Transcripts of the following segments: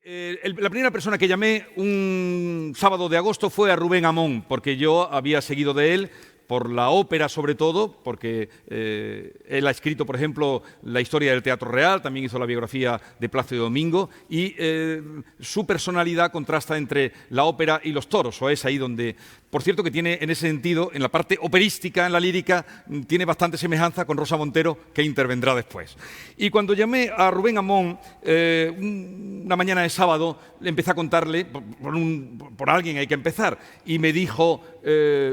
La primera persona que llamé un sábado de agosto fue a Rubén Amón, porque yo había seguido de él por la ópera sobre todo, porque él ha escrito, por ejemplo, la historia del Teatro Real, también hizo la biografía de Plácido Domingo, y su personalidad contrasta entre la ópera y los toros, o es ahí donde, por cierto, que tiene en ese sentido, en la parte operística, en la lírica, tiene bastante semejanza con Rosa Montero, que intervendrá después. Y cuando llamé a Rubén Amón, una mañana de sábado, le empecé a contarle, por alguien hay que empezar, y me dijo,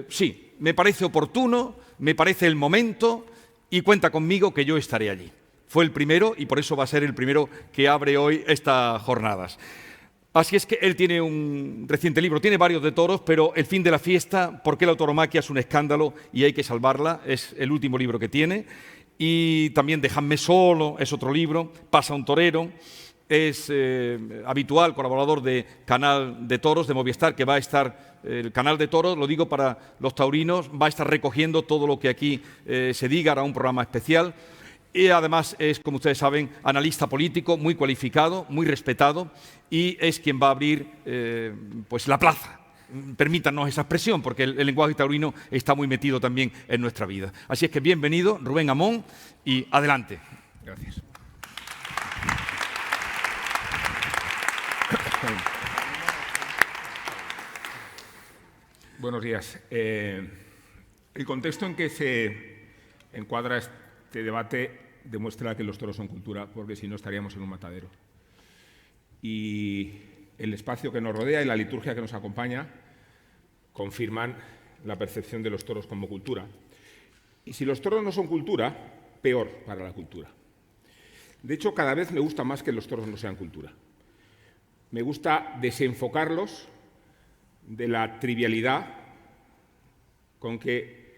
sí, me parece oportuno, me parece el momento y cuenta conmigo que yo estaré allí. Fue el primero y por eso va a ser el primero que abre hoy estas jornadas. Así es que él tiene un reciente libro, tiene varios de toros, pero El fin de la fiesta, ¿por qué la tauromaquia es un escándalo y hay que salvarla? Es el último libro que tiene. Y también Dejadme solo, es otro libro, Pasa un torero. Es habitual colaborador de Canal de Toros, de Movistar, que va a estar, el Canal de Toros, lo digo para los taurinos, va a estar recogiendo todo lo que aquí se diga, hará un programa especial. Y además es, como ustedes saben, analista político, muy cualificado, muy respetado, y es quien va a abrir pues la plaza. Permítanos esa expresión, porque el lenguaje taurino está muy metido también en nuestra vida. Así es que bienvenido, Rubén Amón, y adelante. Gracias. Buenos días. El contexto en que se encuadra este debate demuestra que los toros son cultura, porque si no estaríamos en un matadero. Y el espacio que nos rodea y la liturgia que nos acompaña confirman la percepción de los toros como cultura. Y si los toros no son cultura, peor para la cultura. De hecho, cada vez me gusta más que los toros no sean cultura. Me gusta desenfocarlos de la trivialidad con que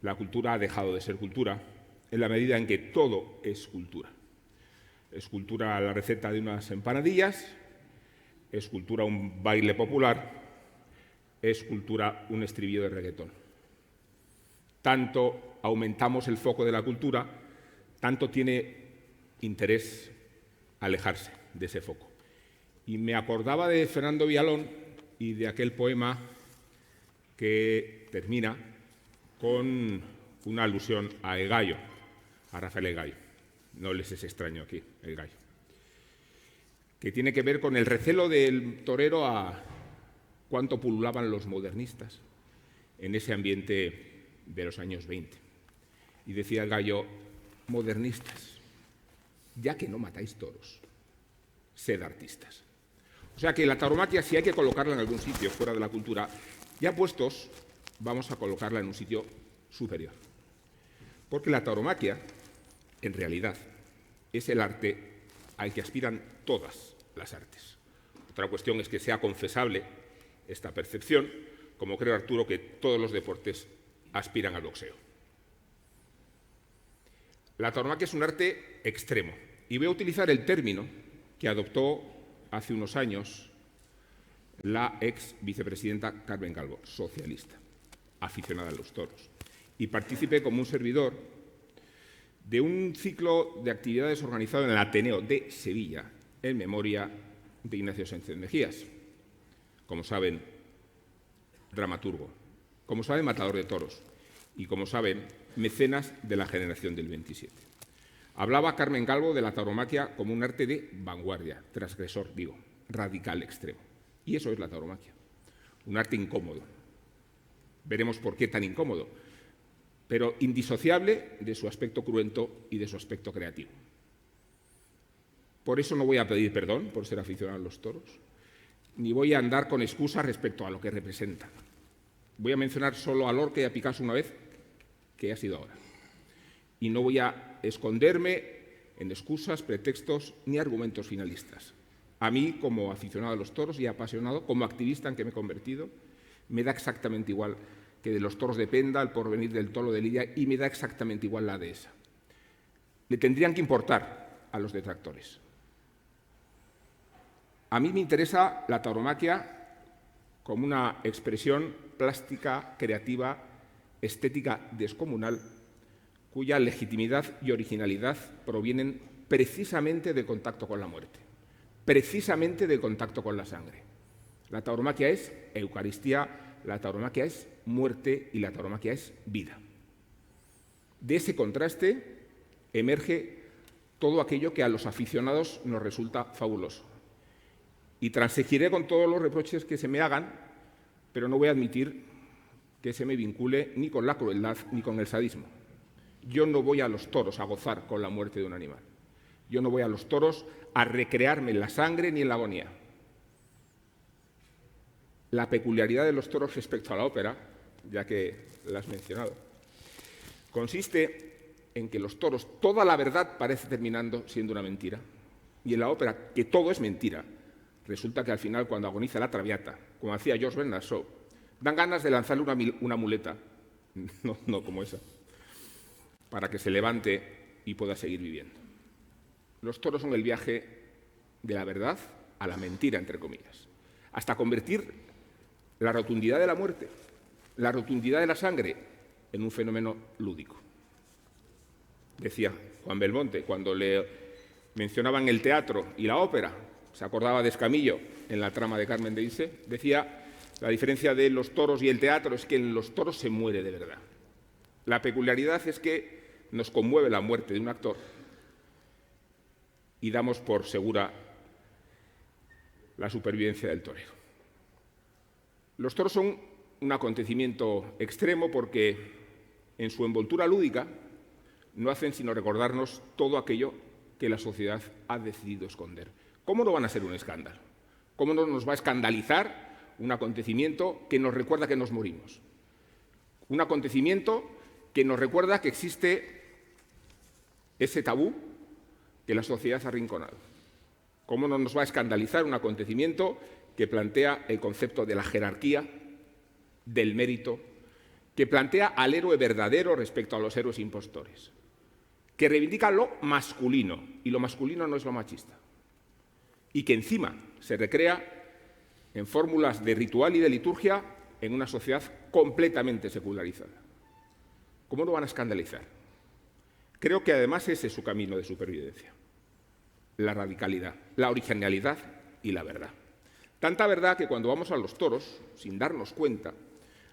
la cultura ha dejado de ser cultura, en la medida en que todo es cultura. Es cultura la receta de unas empanadillas, es cultura un baile popular, es cultura un estribillo de reggaetón. Tanto aumentamos el foco de la cultura, tanto tiene interés alejarse de ese foco. Y me acordaba de Fernando Villalón y de aquel poema que termina con una alusión a El Gallo, a Rafael El Gallo. No les es extraño aquí, El Gallo. Que tiene que ver con el recelo del torero a cuánto pululaban los modernistas en ese ambiente de los años 20. Y decía El Gallo, modernistas, ya que no matáis toros, sed artistas. O sea que la tauromaquia, si hay que colocarla en algún sitio fuera de la cultura, ya puestos, vamos a colocarla en un sitio superior. Porque la tauromaquia, en realidad, es el arte al que aspiran todas las artes. Otra cuestión es que sea confesable esta percepción, como creo, Arturo, que todos los deportes aspiran al boxeo. La tauromaquia es un arte extremo. Y voy a utilizar el término que adoptó hace unos años la ex vicepresidenta Carmen Calvo, socialista, aficionada a los toros, y partícipe como un servidor de un ciclo de actividades organizado en el Ateneo de Sevilla en memoria de Ignacio Sánchez Mejías. Como saben, dramaturgo, como saben, matador de toros y, como saben, mecenas de la generación del 27. Hablaba Carmen Calvo de la tauromaquia como un arte de vanguardia, transgresor, radical, extremo. Y eso es la tauromaquia, un arte incómodo. Veremos por qué tan incómodo, pero indisociable de su aspecto cruento y de su aspecto creativo. Por eso no voy a pedir perdón por ser aficionado a los toros, ni voy a andar con excusas respecto a lo que representan. Voy a mencionar solo a Lorca y a Picasso una vez, que ha sido ahora. Y no voy a esconderme en excusas, pretextos ni argumentos finalistas. A mí, como aficionado a los toros y apasionado, como activista en que me he convertido, me da exactamente igual que de los toros dependa el porvenir del toro de Lidia y me da exactamente igual la dehesa. Le tendrían que importar a los detractores. A mí me interesa la tauromaquia como una expresión plástica, creativa, estética descomunal, cuya legitimidad y originalidad provienen precisamente del contacto con la muerte. precisamente del contacto con la sangre. La tauromaquia es Eucaristía, la tauromaquia es muerte y la tauromaquia es vida. De ese contraste emerge todo aquello que a los aficionados nos resulta fabuloso. Y transigiré con todos los reproches que se me hagan, pero no voy a admitir que se me vincule ni con la crueldad ni con el sadismo. Yo no voy a los toros a gozar con la muerte de un animal. Yo no voy a los toros a recrearme en la sangre ni en la agonía. La peculiaridad de los toros respecto a la ópera, ya que la has mencionado, consiste en que los toros, toda la verdad parece terminando siendo una mentira. Y en la ópera, que todo es mentira, resulta que al final, cuando agoniza la Traviata, como hacía Georges Bernard Shaw, dan ganas de lanzarle una muleta, no como esa, para que se levante y pueda seguir viviendo. Los toros son el viaje de la verdad a la mentira, entre comillas, hasta convertir la rotundidad de la muerte, la rotundidad de la sangre, en un fenómeno lúdico. Decía Juan Belmonte, cuando le mencionaban el teatro y la ópera, se acordaba de Escamillo en la trama de Carmen de Bizet, decía: la diferencia de los toros y el teatro es que en los toros se muere de verdad. La peculiaridad es que nos conmueve la muerte de un actor y damos por segura la supervivencia del torero. Los toros son un acontecimiento extremo porque en su envoltura lúdica no hacen sino recordarnos todo aquello que la sociedad ha decidido esconder. ¿Cómo no van a ser un escándalo? ¿Cómo no nos va a escandalizar un acontecimiento que nos recuerda que nos morimos? Un acontecimiento que nos recuerda que existe ese tabú que la sociedad ha arrinconado. ¿Cómo no nos va a escandalizar un acontecimiento que plantea el concepto de la jerarquía, del mérito, que plantea al héroe verdadero respecto a los héroes impostores, que reivindica lo masculino, y lo masculino no es lo machista, y que encima se recrea en fórmulas de ritual y de liturgia en una sociedad completamente secularizada? ¿Cómo no van a escandalizar? Creo que además ese es su camino de supervivencia: la radicalidad, la originalidad y la verdad. Tanta verdad que cuando vamos a los toros, sin darnos cuenta,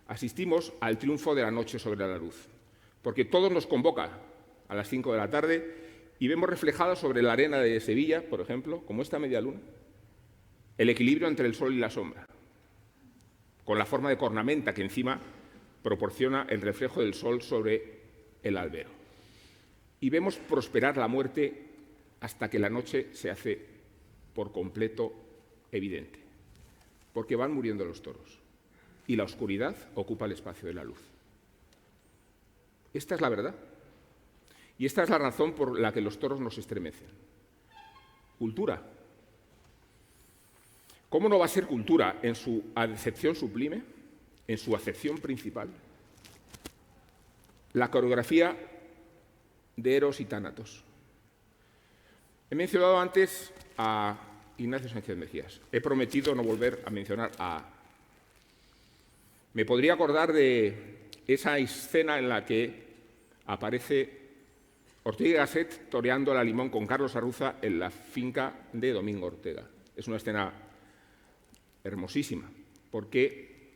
asistimos al triunfo de la noche sobre la luz, porque todo nos convoca a las 5 de la tarde y vemos reflejado sobre la arena de Sevilla, por ejemplo, como esta media luna, el equilibrio entre el sol y la sombra, con la forma de cornamenta que encima proporciona el reflejo del sol sobre el albero. Y vemos prosperar la muerte hasta que la noche se hace por completo evidente, porque van muriendo los toros y la oscuridad ocupa el espacio de la luz. Esta es la verdad y esta es la razón por la que los toros nos estremecen. Cultura. ¿Cómo no va a ser cultura en su acepción sublime, en su acepción principal? La coreografía de Eros y Tánatos. He mencionado antes a Ignacio Sánchez Mejías. He prometido no volver a mencionar a... Me podría acordar de esa escena en la que aparece Ortega y Gasset toreando la limón con Carlos Arruza en la finca de Domingo Ortega. Es una escena hermosísima, porque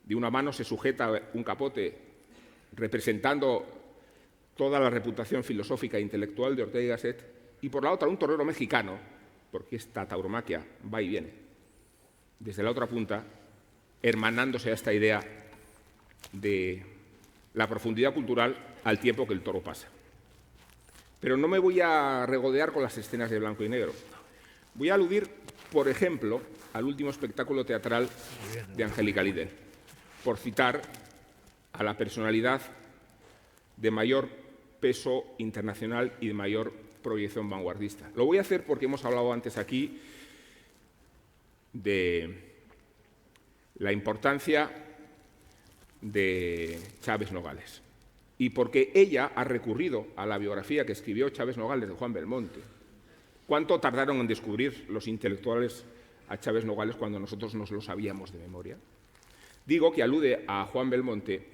de una mano se sujeta un capote representando toda la reputación filosófica e intelectual de Ortega y Gasset, y por la otra un torero mexicano, porque esta tauromaquia va y viene, desde la otra punta, hermanándose a esta idea de la profundidad cultural al tiempo que el toro pasa. Pero no me voy a regodear con las escenas de blanco y negro. Voy a aludir, por ejemplo, al último espectáculo teatral de Angélica Lidl, por citar a la personalidad de mayor peso internacional y de mayor proyección vanguardista. Lo voy a hacer porque hemos hablado antes aquí de la importancia de Chávez Nogales y porque ella ha recurrido a la biografía que escribió Chávez Nogales de Juan Belmonte. ¿Cuánto tardaron en descubrir los intelectuales a Chávez Nogales cuando nosotros nos lo sabíamos de memoria? Digo que alude a Juan Belmonte,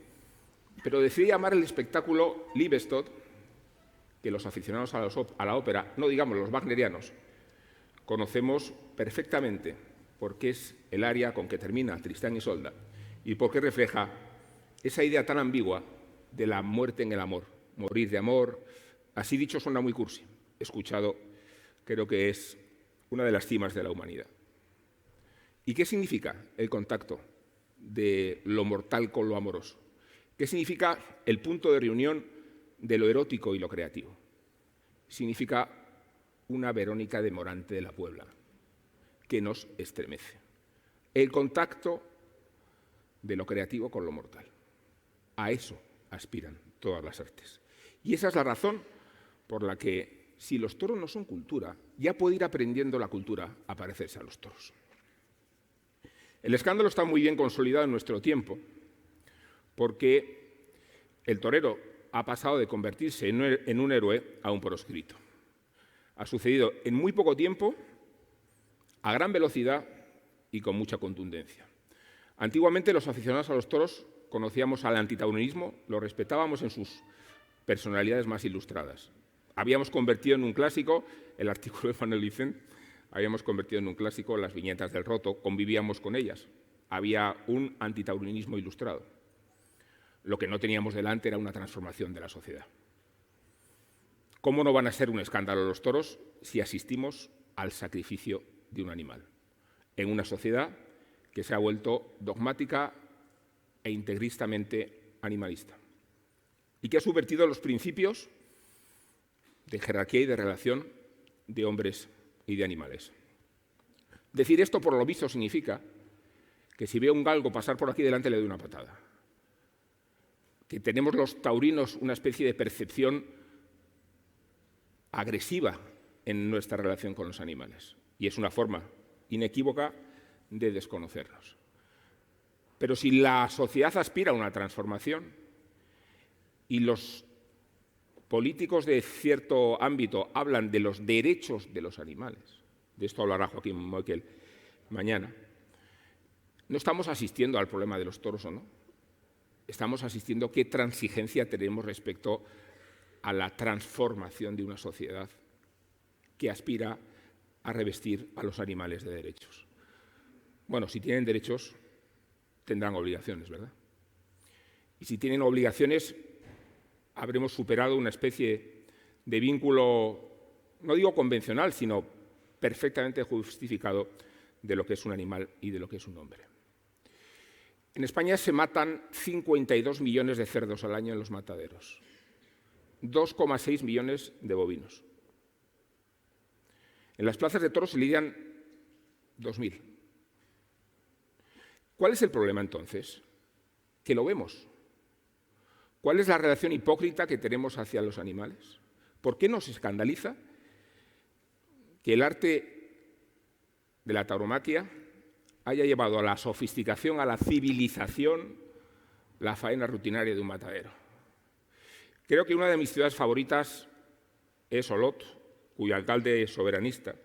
pero decidí llamar el espectáculo Liebestod, que los aficionados a la ópera, no digamos los wagnerianos, conocemos perfectamente por qué es el aria con que termina Tristán y Isolda y por qué refleja esa idea tan ambigua de la muerte en el amor, morir de amor. Así dicho, suena muy cursi. Escuchado, creo que es una de las cimas de la humanidad. ¿Y qué significa el contacto de lo mortal con lo amoroso? ¿Qué significa el punto de reunión de lo erótico y lo creativo? Significa una Verónica de Morante de la Puebla, que nos estremece. El contacto de lo creativo con lo mortal. A eso aspiran todas las artes. Y esa es la razón por la que, si los toros no son cultura, ya puede ir aprendiendo la cultura a parecerse a los toros. El escándalo está muy bien consolidado en nuestro tiempo, porque el torero ha pasado de convertirse en un héroe a un proscrito. Ha sucedido en muy poco tiempo, a gran velocidad y con mucha contundencia. Antiguamente los aficionados a los toros conocíamos al antitaurinismo, lo respetábamos en sus personalidades más ilustradas. Habíamos convertido en un clásico el artículo de Manuel Vicent, habíamos convertido en un clásico las viñetas del Roto, convivíamos con ellas. Había un antitaurinismo ilustrado. Lo que no teníamos delante era una transformación de la sociedad. ¿Cómo no van a ser un escándalo los toros si asistimos al sacrificio de un animal? En una sociedad que se ha vuelto dogmática e integristamente animalista y que ha subvertido los principios de jerarquía y de relación de hombres y de animales. Decir esto, por lo visto, significa que si veo un galgo pasar por aquí delante le doy una patada. Que tenemos los taurinos una especie de percepción agresiva en nuestra relación con los animales. Y es una forma inequívoca de desconocernos. Pero si la sociedad aspira a una transformación y los políticos de cierto ámbito hablan de los derechos de los animales, de esto hablará Joaquín Moekel mañana, no estamos asistiendo al problema de los toros o no. Estamos asistiendo a qué transigencia tenemos respecto a la transformación de una sociedad que aspira a revestir a los animales de derechos. Bueno, si tienen derechos, tendrán obligaciones, ¿verdad? Y si tienen obligaciones, habremos superado una especie de vínculo, no digo convencional, sino perfectamente justificado de lo que es un animal y de lo que es un hombre. En España se matan 52 millones de cerdos al año en los mataderos, 2,6 millones de bovinos. En las plazas de toros se lidian 2.000. ¿Cuál es el problema entonces? Que lo vemos. ¿Cuál es la relación hipócrita que tenemos hacia los animales? ¿Por qué nos escandaliza que el arte de la tauromaquia haya llevado a la sofisticación, a la civilización, la faena rutinaria de un matadero? Creo que una de mis ciudades favoritas es Olot, cuyo alcalde soberanista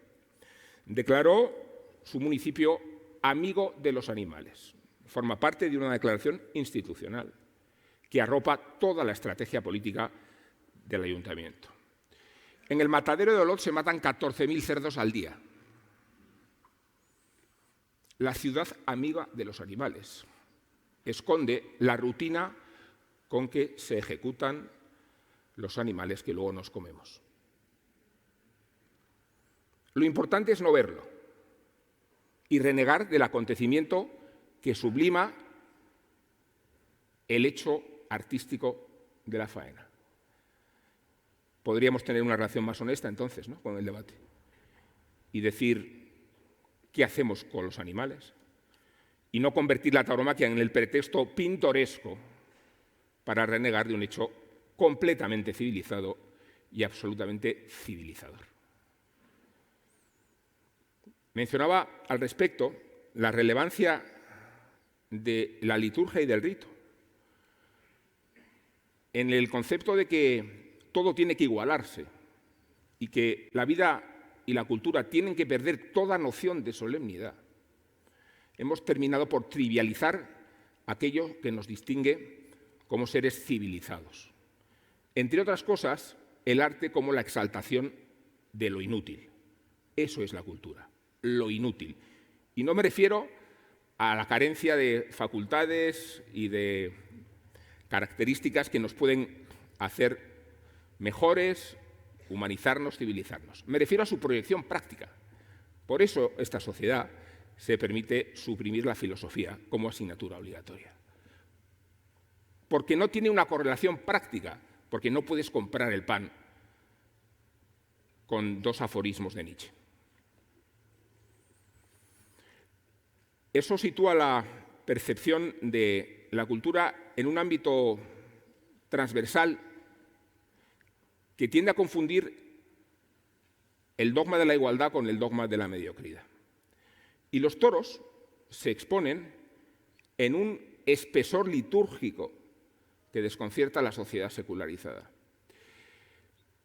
declaró su municipio amigo de los animales. Forma parte de una declaración institucional que arropa toda la estrategia política del ayuntamiento. En el matadero de Olot se matan 14.000 cerdos al día. La ciudad amiga de los animales esconde la rutina con que se ejecutan los animales que luego nos comemos. Lo importante es no verlo y renegar del acontecimiento que sublima el hecho artístico de la faena. Podríamos tener una relación más honesta entonces, ¿no?, con el debate y decir qué hacemos con los animales y no convertir la tauromaquia en el pretexto pintoresco para renegar de un hecho completamente civilizado y absolutamente civilizador. Mencionaba al respecto la relevancia de la liturgia y del rito, en el concepto de que todo tiene que igualarse y que la vida y la cultura tienen que perder toda noción de solemnidad. Hemos terminado por trivializar aquello que nos distingue como seres civilizados. Entre otras cosas, el arte como la exaltación de lo inútil. Eso es la cultura, lo inútil. Y no me refiero a la carencia de facultades y de características que nos pueden hacer mejores, humanizarnos, civilizarnos. Me refiero a su proyección práctica. Por eso esta sociedad se permite suprimir la filosofía como asignatura obligatoria. Porque no tiene una correlación práctica, porque no puedes comprar el pan con 2 aforismos de Nietzsche. Eso sitúa la percepción de la cultura en un ámbito transversal que tiende a confundir el dogma de la igualdad con el dogma de la mediocridad. Y los toros se exponen en un espesor litúrgico que desconcierta a la sociedad secularizada.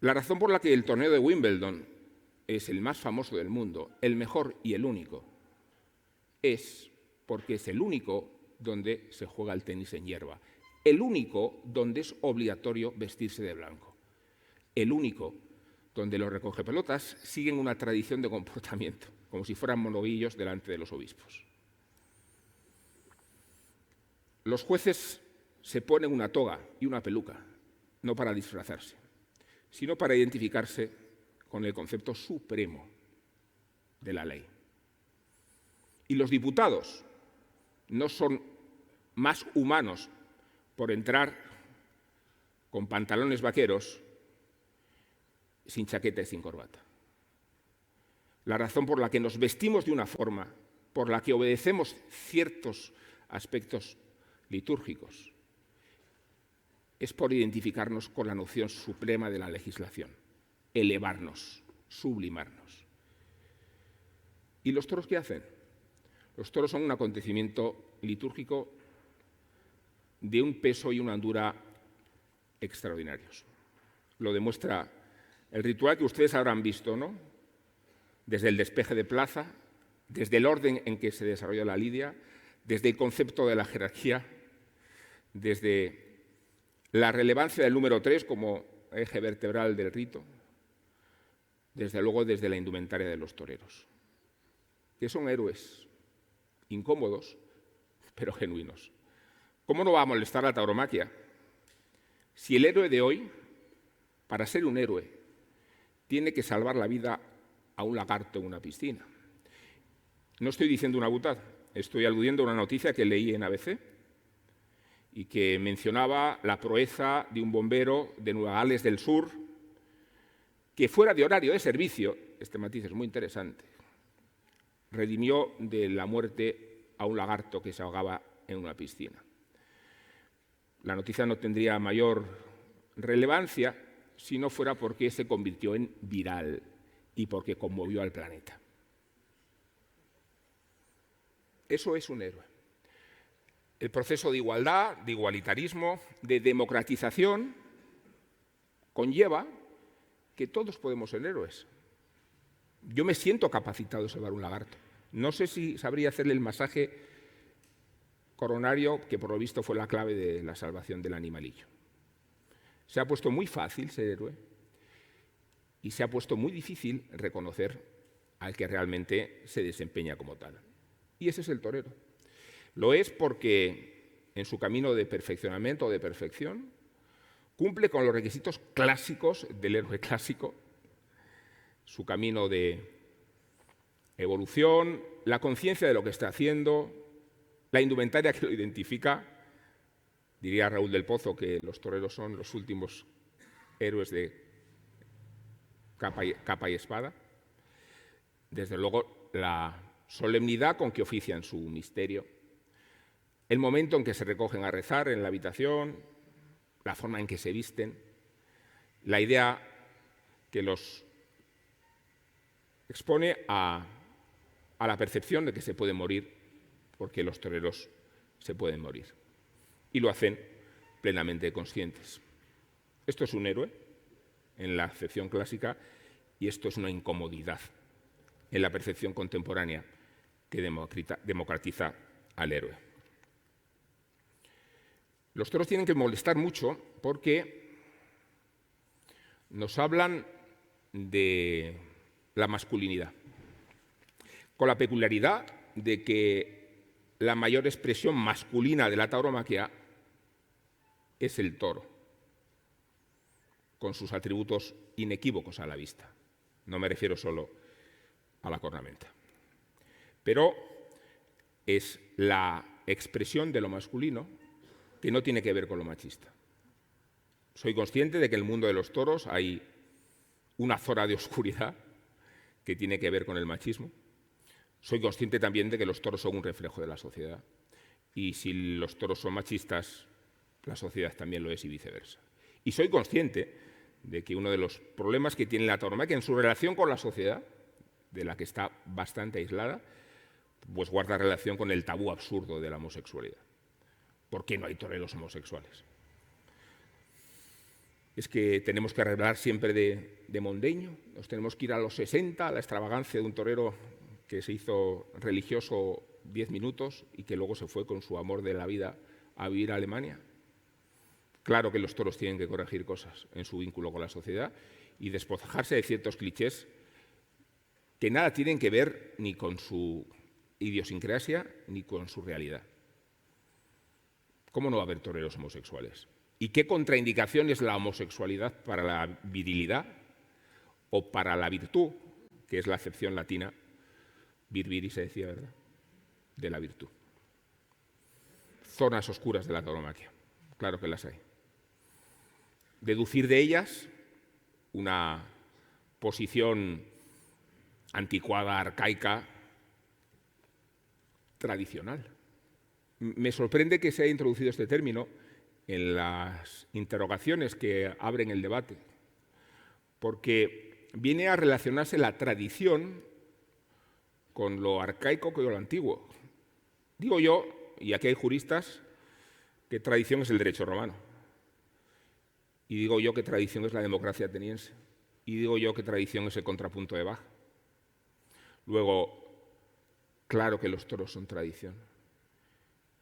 La razón por la que el torneo de Wimbledon es el más famoso del mundo, el mejor y el único, es porque es el único donde se juega el tenis en hierba, el único donde es obligatorio vestirse de blanco, el único donde los recogepelotas siguen una tradición de comportamiento, como si fueran monoguillos delante de los obispos. Los jueces se ponen una toga y una peluca, no para disfrazarse, sino para identificarse con el concepto supremo de la ley. Y los diputados no son más humanos por entrar con pantalones vaqueros, sin chaqueta y sin corbata. La razón por la que nos vestimos de una forma, por la que obedecemos ciertos aspectos litúrgicos, es por identificarnos con la noción suprema de la legislación, elevarnos, sublimarnos. ¿Y los toros qué hacen? Los toros son un acontecimiento litúrgico de un peso y una hondura extraordinarios. Lo demuestra el ritual que ustedes habrán visto, ¿no? Desde el despeje de plaza, desde el orden en que se desarrolla la lidia, desde el concepto de la jerarquía, desde la relevancia del número 3 como eje vertebral del rito, desde luego desde la indumentaria de los toreros, que son héroes incómodos, pero genuinos. ¿Cómo no va a molestar la tauromaquia? Si el héroe de hoy, para ser un héroe, tiene que salvar la vida a un lagarto en una piscina. No estoy diciendo una butad, estoy aludiendo a una noticia que leí en ABC y que mencionaba la proeza de un bombero de Nueva Gales del Sur que fuera de horario de servicio, este matiz es muy interesante, redimió de la muerte a un lagarto que se ahogaba en una piscina. La noticia no tendría mayor relevancia si no fuera porque se convirtió en viral y porque conmovió al planeta. Eso es un héroe. El proceso de igualdad, de igualitarismo, de democratización, conlleva que todos podemos ser héroes. Yo me siento capacitado de salvar un lagarto. No sé si sabría hacerle el masaje coronario, que por lo visto fue la clave de la salvación del animalillo. Se ha puesto muy fácil ser héroe y se ha puesto muy difícil reconocer al que realmente se desempeña como tal. Y ese es el torero. Lo es porque en su camino de perfeccionamiento o de perfección cumple con los requisitos clásicos del héroe clásico, su camino de evolución, la conciencia de lo que está haciendo, la indumentaria que lo identifica. Diría Raúl del Pozo que los toreros son los últimos héroes de capa y espada. Desde luego, la solemnidad con que ofician su misterio, el momento en que se recogen a rezar en la habitación, la forma en que se visten, la idea que los expone a la percepción de que se puede morir, porque los toreros se pueden morir. Y lo hacen plenamente conscientes. Esto es un héroe en la acepción clásica y esto es una incomodidad en la percepción contemporánea que democratiza al héroe. Los toros tienen que molestar mucho porque nos hablan de la masculinidad. con la peculiaridad de que la mayor expresión masculina de la tauromaquia es el toro, con sus atributos inequívocos a la vista. No me refiero solo a la cornamenta. Pero es la expresión de lo masculino que no tiene que ver con lo machista. Soy consciente de que en el mundo de los toros hay una zona de oscuridad que tiene que ver con el machismo. Soy consciente también de que los toros son un reflejo de la sociedad. Y si los toros son machistas, la sociedad también lo es y viceversa. Y soy consciente de que uno de los problemas que tiene la tauromaquia en su relación con la sociedad, de la que está bastante aislada, pues guarda relación con el tabú absurdo de la homosexualidad. ¿Por qué no hay toreros homosexuales? Es que tenemos que arreglar siempre de mondeño, nos tenemos que ir a los 60, a la extravagancia de un torero que se hizo religioso 10 minutos y que luego se fue con su amor de la vida a vivir a Alemania. Claro que los toros tienen que corregir cosas en su vínculo con la sociedad y despojarse de ciertos clichés que nada tienen que ver ni con su idiosincrasia ni con su realidad. ¿Cómo no va a haber toreros homosexuales? ¿Y qué contraindicación es la homosexualidad para la virilidad o para la virtud, que es la acepción latina, vir viris se decía, ¿verdad?, de la virtud? Zonas oscuras de la tauromaquia, claro que las hay. Deducir de ellas una posición anticuada, arcaica, tradicional. Me sorprende que se haya introducido este término en las interrogaciones que abren el debate, porque viene a relacionarse la tradición con lo arcaico y con lo antiguo. Digo yo, y aquí hay juristas, que tradición es el derecho romano. Y digo yo que tradición es la democracia ateniense. Y digo yo que tradición es el contrapunto de Bach. Luego, claro que los toros son tradición.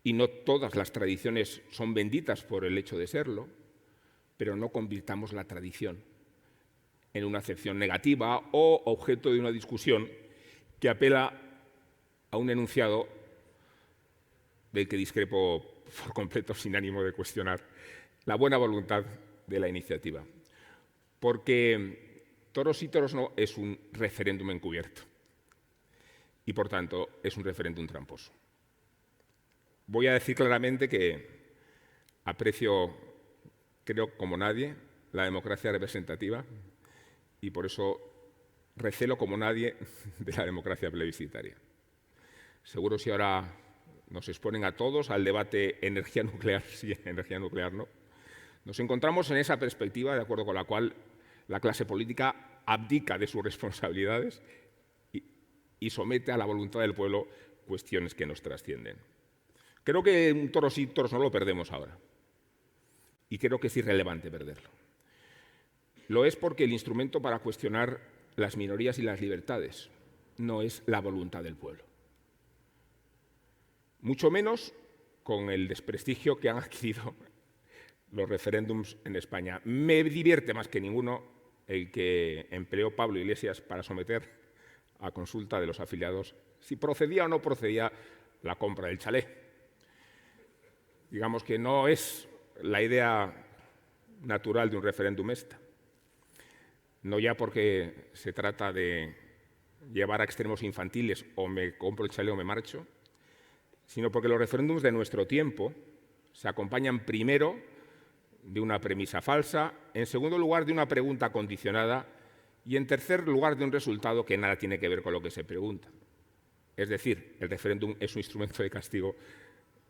Y no todas las tradiciones son benditas por el hecho de serlo, pero no convirtamos la tradición en una acepción negativa o objeto de una discusión que apela a un enunciado del que discrepo por completo sin ánimo de cuestionar la buena voluntad de la iniciativa. Porque Toros y toros no es un referéndum encubierto y, por tanto, es un referéndum tramposo. Voy a decir claramente que aprecio, creo como nadie, la democracia representativa y por eso recelo como nadie de la democracia plebiscitaria. Seguro si ahora nos exponen a todos al debate energía nuclear, sí, energía nuclear no, nos encontramos en esa perspectiva de acuerdo con la cual la clase política abdica de sus responsabilidades y somete a la voluntad del pueblo cuestiones que nos trascienden. Creo que un toros sí, toros no lo perdemos ahora. Y creo que es irrelevante perderlo. Lo es porque el instrumento para cuestionar las minorías y las libertades no es la voluntad del pueblo. Mucho menos con el desprestigio que han adquirido los referéndums en España. Me divierte más que ninguno el que empleó Pablo Iglesias para someter a consulta de los afiliados si procedía o no procedía la compra del chalet. Digamos que no es la idea natural de un referéndum esta. No ya porque se trata de llevar a extremos infantiles o me compro el chalet o me marcho, sino porque los referéndums de nuestro tiempo se acompañan primero de una premisa falsa, en segundo lugar de una pregunta condicionada y en tercer lugar de un resultado que nada tiene que ver con lo que se pregunta. Es decir, el referéndum es un instrumento de castigo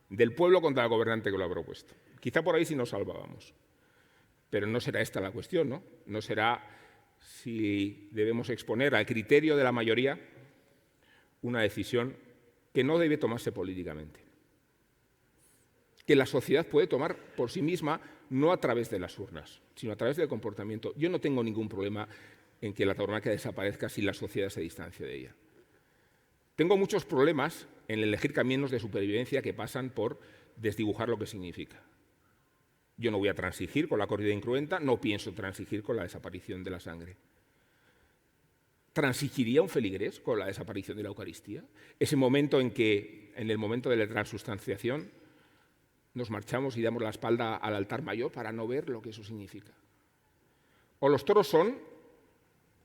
del pueblo contra el gobernante que lo ha propuesto. Quizá por ahí sí nos salvábamos. Pero no será esta la cuestión, ¿no? No será si debemos exponer al criterio de la mayoría una decisión que no debe tomarse políticamente, que la sociedad puede tomar por sí misma, no a través de las urnas, sino a través del comportamiento. Yo no tengo ningún problema en que la tauromaquia desaparezca si la sociedad se distancia de ella. Tengo muchos problemas en elegir caminos de supervivencia que pasan por desdibujar lo que significa. Yo no voy a transigir con la corrida incruenta, no pienso transigir con la desaparición de la sangre. transigiría un feligrés con la desaparición de la Eucaristía? Ese momento en que, en el momento de la transustanciación, nos marchamos y damos la espalda al altar mayor para no ver lo que eso significa. O los toros son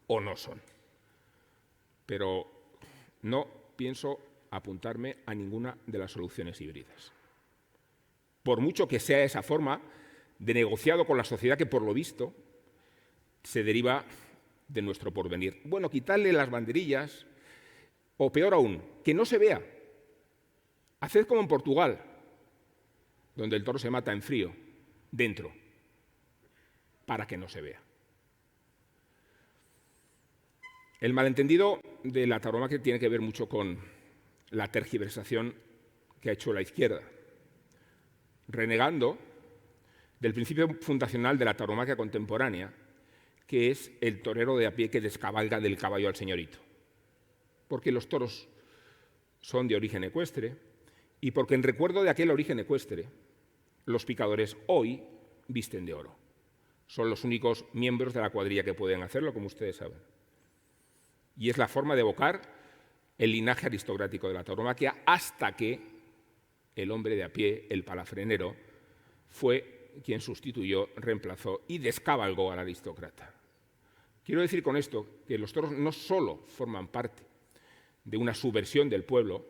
o no son. Pero no pienso apuntarme a ninguna de las soluciones híbridas. Por mucho que sea esa forma de negociado con la sociedad que, por lo visto, se deriva de nuestro porvenir. Bueno, quitarle las banderillas, o peor aún, que no se vea. Haced como en Portugal, donde el toro se mata en frío, dentro, para que no se vea. El malentendido de la tauromaquia tiene que ver mucho con la tergiversación que ha hecho la izquierda, renegando del principio fundacional de la tauromaquia contemporánea, que es el torero de a pie que descabalga del caballo al señorito. Porque los toros son de origen ecuestre y porque en recuerdo de aquel origen ecuestre, los picadores hoy visten de oro. Son los únicos miembros de la cuadrilla que pueden hacerlo, como ustedes saben. Y es la forma de evocar el linaje aristocrático de la tauromaquia hasta que el hombre de a pie, el palafrenero, fue quien sustituyó, reemplazó y descabalgó al aristócrata. Quiero decir con esto que los toros no solo forman parte de una subversión del pueblo,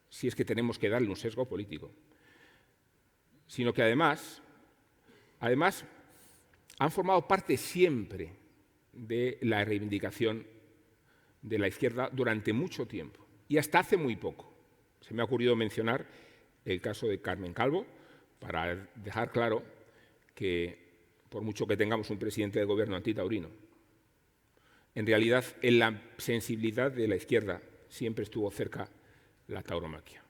si es que tenemos que darle un sesgo político, sino que además han formado parte siempre de la reivindicación de la izquierda durante mucho tiempo y hasta hace muy poco. Se me ha ocurrido mencionar el caso de Carmen Calvo para dejar claro que, por mucho que tengamos un presidente de gobierno antitaurino, en realidad en la sensibilidad de la izquierda siempre estuvo cerca la tauromaquia.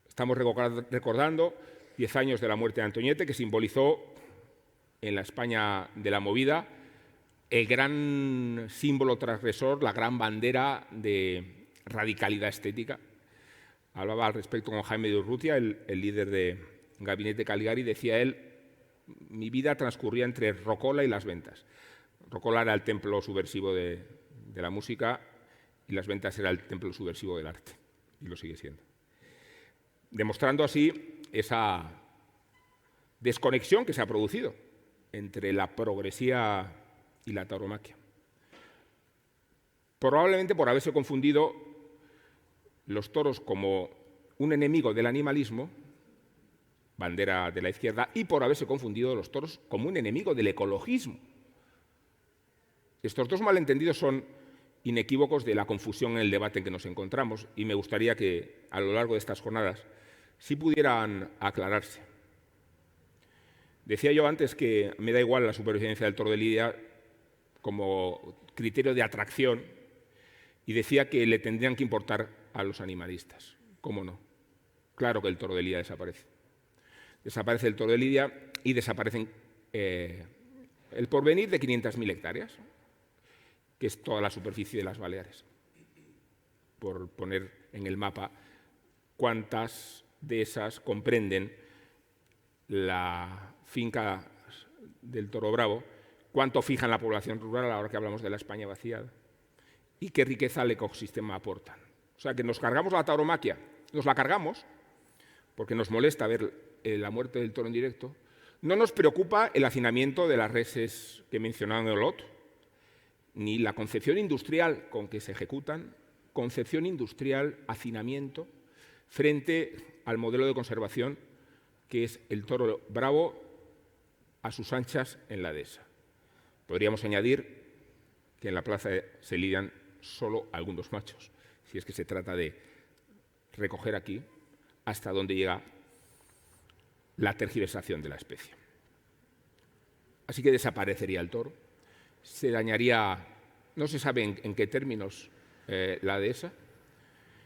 Estamos recordando 10 años de la muerte de Antoñete, que simbolizó en la España de la movida el gran símbolo transgresor, la gran bandera de radicalidad estética. Hablaba al respecto con Jaime de Urrutia, el líder de Gabinete Caligari, decía él: mi vida transcurría entre Rocola y las ventas. Rocola era el templo subversivo de la música y las ventas era el templo subversivo del arte, y lo sigue siendo. Demostrando así esa desconexión que se ha producido entre la progresía y la tauromaquia. Probablemente por haberse confundido los toros como un enemigo del animalismo, bandera de la izquierda, y por haberse confundido los toros como un enemigo del ecologismo. Estos dos malentendidos son inequívocos de la confusión en el debate en que nos encontramos y me gustaría que a lo largo de estas jornadas sí pudieran aclararse. Decía yo antes que me da igual la supervivencia del toro de Lidia como criterio de atracción y decía que le tendrían que importar a los animalistas. ¿Cómo no? Claro que el toro de Lidia desaparece. Desaparece el toro de Lidia y desaparecen el porvenir de 500.000 hectáreas, que es toda la superficie de las Baleares. Por poner en el mapa cuántas de esas comprenden la finca del toro bravo, cuánto fijan la población rural ahora que hablamos de la España vaciada y qué riqueza al ecosistema aportan. O sea, que nos cargamos la tauromaquia, nos la cargamos porque nos molesta ver la muerte del toro en directo. No nos preocupa el hacinamiento de las reses que mencionaba en Olot, ni la concepción industrial con que se ejecutan, concepción industrial, hacinamiento, frente al modelo de conservación que es el toro bravo a sus anchas en la dehesa. Podríamos añadir que en la plaza se lidian solo algunos machos, si es que se trata de recoger aquí hasta donde llega la tergiversación de la especie. Así que desaparecería el toro, se dañaría, no se sabe en qué términos, la dehesa,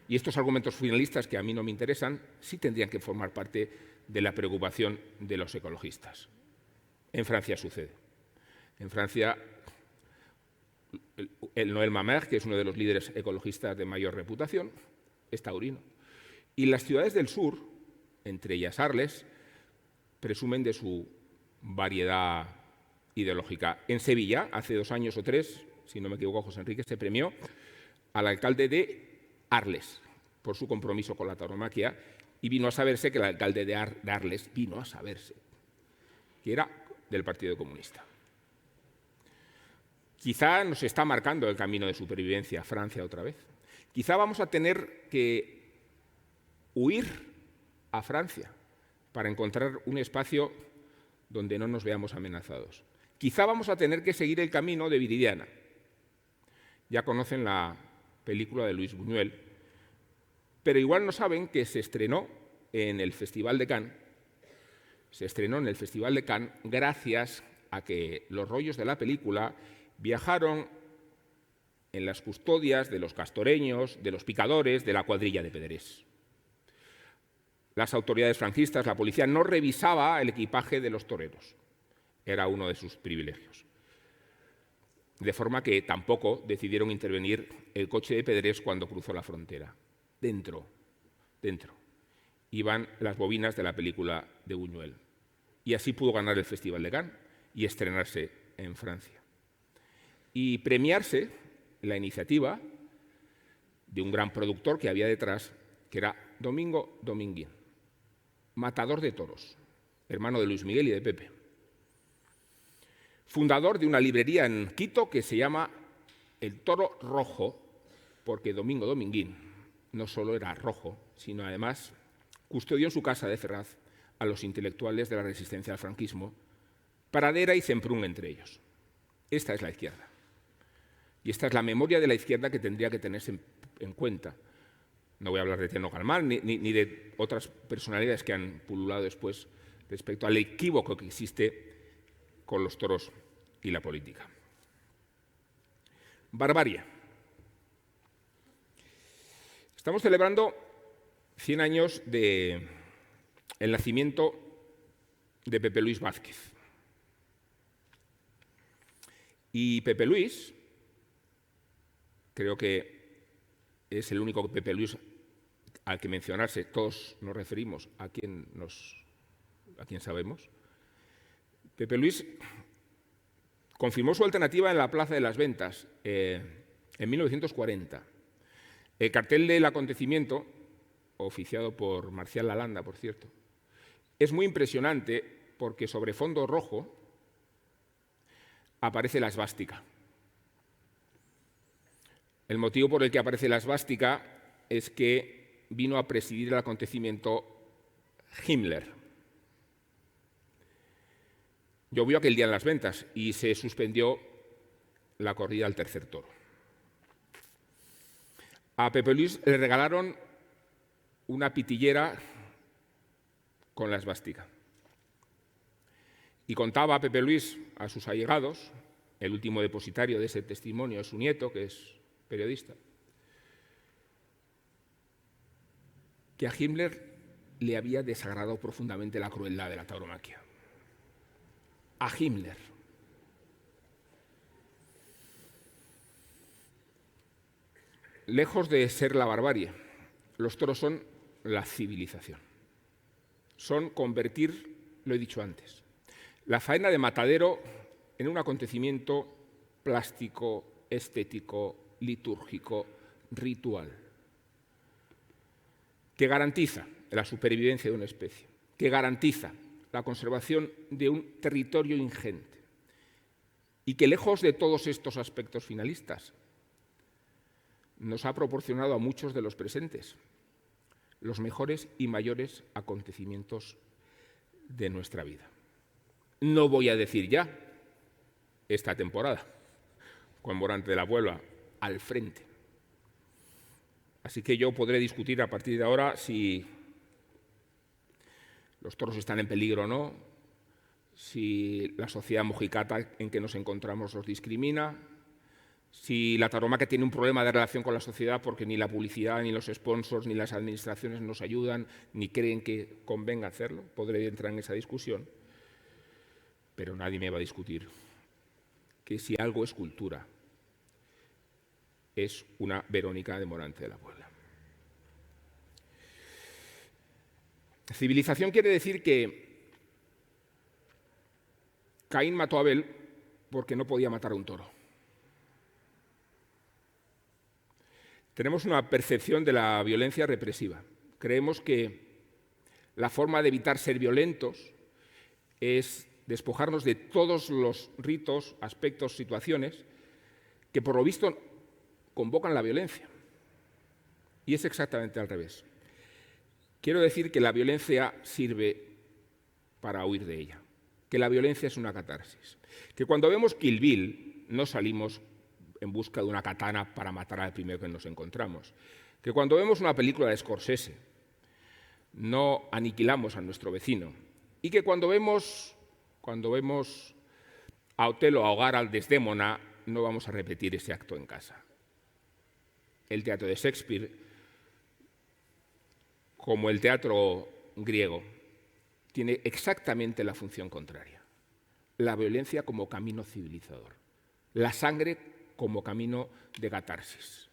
y estos argumentos finalistas que a mí no me interesan sí tendrían que formar parte de la preocupación de los ecologistas. En Francia sucede. En Francia, el Noël Mamère, que es uno de los líderes ecologistas de mayor reputación, es taurino. Y las ciudades del sur, entre ellas Arles, presumen de su variedad ideológica. En Sevilla, hace 2 años o 3, si no me equivoco, José Enrique, se premió al alcalde de Arles por su compromiso con la tauromaquia, y vino a saberse que el alcalde de Arles vino a saberse que era del Partido Comunista. Quizá nos está marcando el camino de supervivencia Francia otra vez. Quizá vamos a tener que huir a Francia para encontrar un espacio donde no nos veamos amenazados. Quizá vamos a tener que seguir el camino de Viridiana. Ya conocen la película de Luis Buñuel, pero igual no saben que se estrenó en el Festival de Cannes. Se estrenó en el Festival de Cannes gracias a que los rollos de la película viajaron en las custodias de los castoreños, de los picadores, de la cuadrilla de Pedrés. Las autoridades franquistas, la policía, no revisaba el equipaje de los toreros. Era uno de sus privilegios. De forma que tampoco decidieron intervenir el coche de Pedrés cuando cruzó la frontera. Dentro, iban las bobinas de la película de Buñuel. Y así pudo ganar el Festival de Cannes y estrenarse en Francia. Y premiarse la iniciativa de un gran productor que había detrás, que era Domingo Dominguín, matador de toros, hermano de Luis Miguel y de Pepe. Fundador de una librería en Quito que se llama El Toro Rojo, porque Domingo Dominguín no solo era rojo, sino además custodió en su casa de Ferraz a los intelectuales de la resistencia al franquismo, Pradera y Semprún entre ellos. Esta es la izquierda. Y esta es la memoria de la izquierda que tendría que tenerse en cuenta. No voy a hablar de Teno Galmán ni de otras personalidades que han pululado después respecto al equívoco que existe con los toros y la política. Barbarie. Estamos celebrando 100 años del nacimiento de Pepe Luis Vázquez. Y Pepe Luis, creo que es el único Pepe Luis al que mencionarse, todos nos referimos a quien sabemos. Pepe Luis confirmó su alternativa en la Plaza de las Ventas en 1940. El cartel del acontecimiento, oficiado por Marcial Lalanda, por cierto, es muy impresionante porque sobre fondo rojo aparece la esvástica. El motivo por el que aparece la esvástica es que vino a presidir el acontecimiento Himmler. Llovió aquel día en las ventas y se suspendió la corrida al tercer toro. A Pepe Luis le regalaron una pitillera con la esvástica. Y contaba a Pepe Luis a sus allegados, el último depositario de ese testimonio es su nieto, que es periodista, que a Himmler le había desagradado profundamente la crueldad de la tauromaquia. A Himmler. Lejos de ser la barbarie, los toros son la civilización. Son convertir, lo he dicho antes, la faena de matadero en un acontecimiento plástico, estético, litúrgico, ritual, que garantiza la supervivencia de una especie, que garantiza la conservación de un territorio ingente y que, lejos de todos estos aspectos finalistas, nos ha proporcionado a muchos de los presentes los mejores y mayores acontecimientos de nuestra vida. No voy a decir ya esta temporada, con Morante de la Puebla al frente. Así que yo podré discutir a partir de ahora si los toros están en peligro o no, si la sociedad mojicata en que nos encontramos los discrimina, si la tauromaquia tiene un problema de relación con la sociedad porque ni la publicidad, ni los sponsors, ni las administraciones nos ayudan, ni creen que convenga hacerlo. Podré entrar en esa discusión, pero nadie me va a discutir que si algo es cultura, es una Verónica de Morante de la Puebla. Civilización quiere decir que Caín mató a Abel porque no podía matar a un toro. Tenemos una percepción de la violencia represiva. Creemos que la forma de evitar ser violentos es despojarnos de todos los ritos, aspectos, situaciones que por lo visto convocan la violencia. Y es exactamente al revés. Quiero decir que la violencia sirve para huir de ella, que la violencia es una catarsis, que cuando vemos Kill Bill no salimos en busca de una katana para matar al primero que nos encontramos, que cuando vemos una película de Scorsese no aniquilamos a nuestro vecino y que cuando vemos a Otelo ahogar al Desdémona no vamos a repetir ese acto en casa. El teatro de Shakespeare, como el teatro griego, tiene exactamente la función contraria. La violencia como camino civilizador, la sangre como camino de catarsis.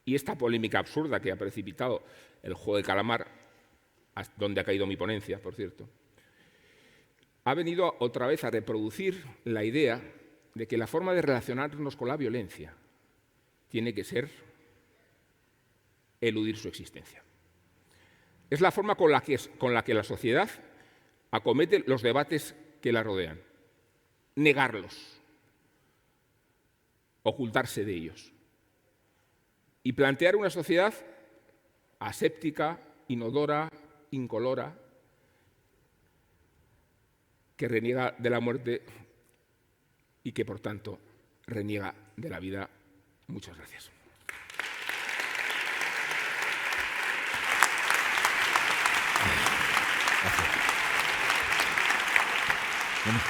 Y esta polémica absurda que ha precipitado el juego de calamar, donde ha caído mi ponencia, por cierto, ha venido otra vez a reproducir la idea de que la forma de relacionarnos con la violencia tiene que ser eludir su existencia. Es la forma con la que la sociedad acomete los debates que la rodean. Negarlos, ocultarse de ellos y plantear una sociedad aséptica, inodora, incolora, que reniega de la muerte y que, por tanto, reniega de la vida. Muchas gracias. Bueno.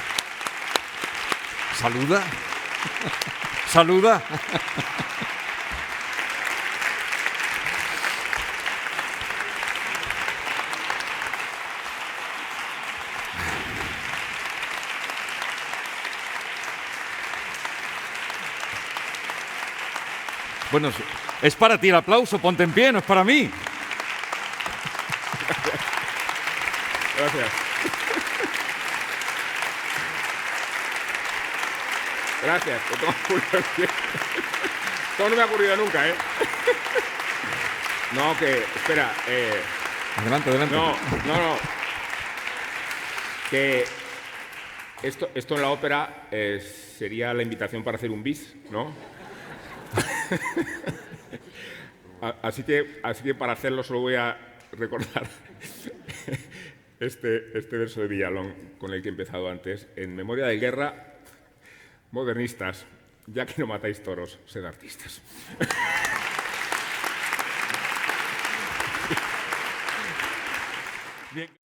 Saluda. Saluda. Bueno, es para ti el aplauso, ponte en pie, no es para mí. Gracias. Gracias. Esto no me ha ocurrido nunca, ¿eh? No, que... Espera. Adelante, adelante. No. Que esto en la ópera sería la invitación para hacer un bis, ¿no? Así que para hacerlo solo voy a recordar este verso de Villalón con el que he empezado antes. En memoria de guerra, modernistas, ya que no matáis toros, sed artistas. Bien.